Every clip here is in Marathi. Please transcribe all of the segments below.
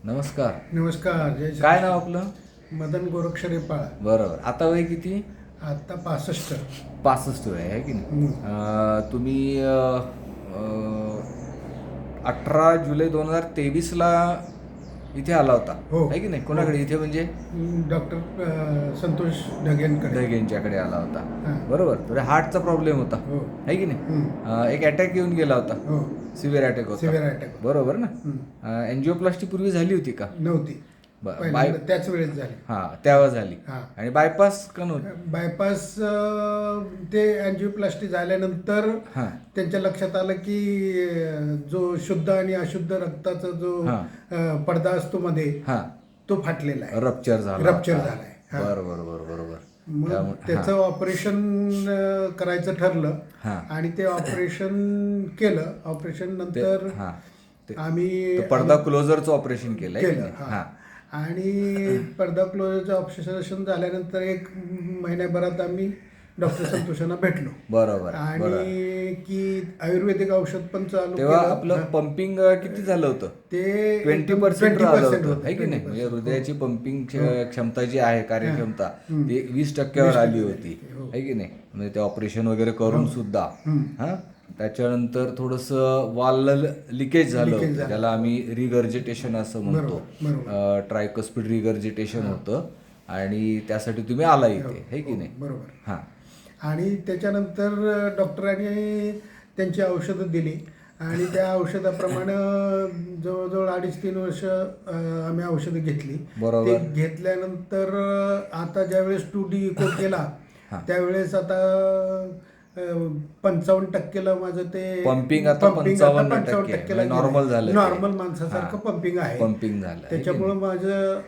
नमस्कार. नमस्कार. जय श्री काय नाव आपलं? मदन गोरक्ष रेपाळ. बरोबर. आता वय किती? आता 65. 65 वय आहे की नाही? तुम्ही 18 जुलै 2023ला इथे आला होता हो. आहे की नाही? कोणाकडे इथे म्हणजे डॉक्टर संतोष ढगेंकडे. ढगेंच्याकडे आला होता. हां. बरोबर. तर हार्टचा प्रॉब्लेम होता हो. आहे की नाही? एक अटॅक येऊन गेला होता. हो. सिव्हिअर अटॅक होता. Severe attack. बरोबर ना? एन्जिओप्लास्टी पूर्वी झाली होती का? नव्हती. बरं. त्याच वेळेस झाली. हां, त्यावेळेस झाली. हां. आणि बायपास का नव्हती? बायपास ते अँजिओप्लास्टी झाल्यानंतर हां. त्यांच्या लक्षात आलं की जो शुद्ध आणि अशुद्ध रक्ताचा जो पडदा असतो मध्ये हां. तो फाटलेला आहे. रप्चर झाला. रप्चर झालाय. बरोबर. मग त्याचं ऑपरेशन करायचं ठरलं आणि ते ऑपरेशन केलं. ऑपरेशन नंतर आम्ही पडदा क्लोजरचं ऑपरेशन केलं. आणि पडदा क्लोजरचं ऑपरेशन झाल्यानंतर 1 महिन्याभरात आम्ही डॉक्टर संतोषांना भेटलो. बरोबर. आणि की आयुर्वेदिक औषध पण चालू तेव्हा केलं. आपलं पंपिंग किती झालं होतं? ते 20% झालं होतं आहे की नाही? 20%. म्हणजे हृदयाची पंपिंग क्षमता जी आहे, कार्यक्षमता ती 20%वर आली होती आहे की नाही? म्हणजे ते ऑपरेशन वगैरे करून सुद्धा त्याच्यानंतर थोडंसं वाल लिकेज झालं होतं, ज्याला आम्ही रिगर्जिटेशन असं म्हणतो. ट्रायकस्पिड रिगर्जिटेशन होतं आणि त्यासाठी तुम्ही आला इथे आहे की नाही? बरोबर. हां. आणि त्याच्यानंतर डॉक्टरांनी त्यांची औषधं दिली आणि त्या औषधाप्रमाणे जवळजवळ 2.5-3 वर्ष आम्ही औषधं घेतली. बरोबर. ते घेतल्यानंतर आता ज्यावेळेस 2D इको केला त्यावेळेस आता 55%ला माझं ते पंपिंग आता 55% नॉर्मल झालं. नॉर्मल माणसासारखं पंपिंग आहे. पंपिंग झालं. त्याच्यामुळं माझं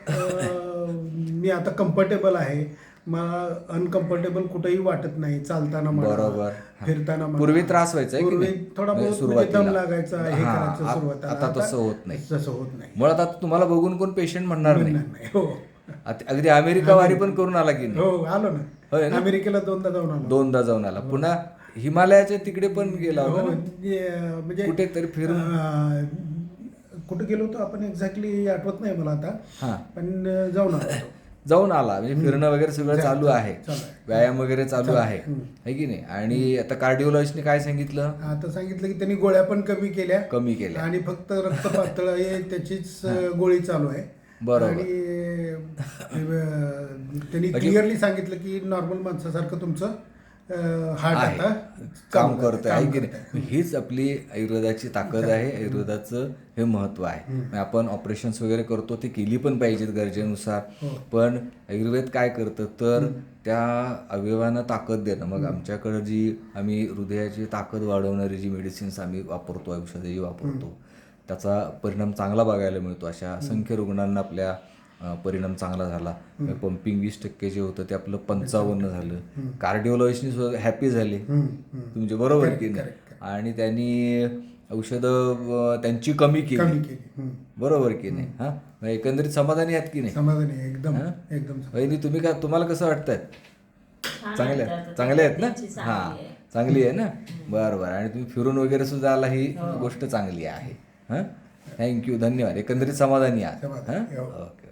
मी आता कम्फर्टेबल आहे. मला अनकम्फर्टेबल कुठेही वाटत नाही. चालताना बरोबर. फिरताना पूर्वी त्रास व्हायचा पूर्वी थोडा बहुत दम लागायचा, हे करायचं सुरुवातीला. आता तसं होत नाही. तसं होत नाही. मुळात आता तुम्हाला बघून कोण पेशंट म्हणणार नाही. हो. अगदी अमेरिका वारी पण करून आला की नाही? हो, आलो ना. अमेरिकेला 2दा जाऊन आलो. 2दा जाऊन आला. पुन्हा हिमालयाच्या तिकडे पण गेला होता ना? म्हणजे कुठेतरी फिरून कुठे गेलो होतो आपण एक्झॅक्टली आठवत नाही मला आता. पण जाऊन आला. म्हणजे फिरणं वगैरे सगळं चालू आहे. व्यायाम वगैरे चालू आहे की नाही? आणि आता कार्डिओलॉजिस्टने काय सांगितलं? आता सांगितलं की त्यांनी गोळ्या पण कमी केल्या आणि फक्त रक्त पातळ आहे त्याचीच गोळी चालू आहे. बरोबर. आणि त्यांनी क्लिअरली सांगितलं की नॉर्मल माणसासारखं तुमचं हार्ट आता काम करतोय आहे की नाही? हीच आपली आयुर्वेदाची ताकद आहे. आयुर्वेदाचं हे महत्व आहे. आपण ऑपरेशन्स वगैरे करतो, ते केली पण पाहिजेत गरजेनुसार. पण आयुर्वेद काय करतं तर त्या अवयवांना ताकद देणं. मग आमच्याकडं जी आम्ही हृदयाची ताकद वाढवणारी जी मेडिसिन्स आम्ही वापरतो, औषधं जी वापरतो, त्याचा परिणाम चांगला बघायला मिळतो. अशा असंख्य रुग्णांना आपल्या परिणाम चांगला झाला. पंपिंग 20% जे होतं ते आपलं 55 झालं. कार्डिओलॉजिस्टनी सुद्धा हॅपी झाले तुमचे, बरोबर की नाही? आणि त्यांनी औषधं त्यांची कमी केली, बरोबर की नाही? एकंदरीत समाधानी आहात की नाही? समाधानी एकदम. वहिनी तुम्हाला कसं वाटतंय? चांगले आहेत ना? चांगली आहे ना? बरं. आणि तुम्ही फिरून वगैरे सुद्धा आला, ही गोष्ट चांगली आहे. थँक्यू, धन्यवाद. एकंदरीत समाधानी आहात. ओके.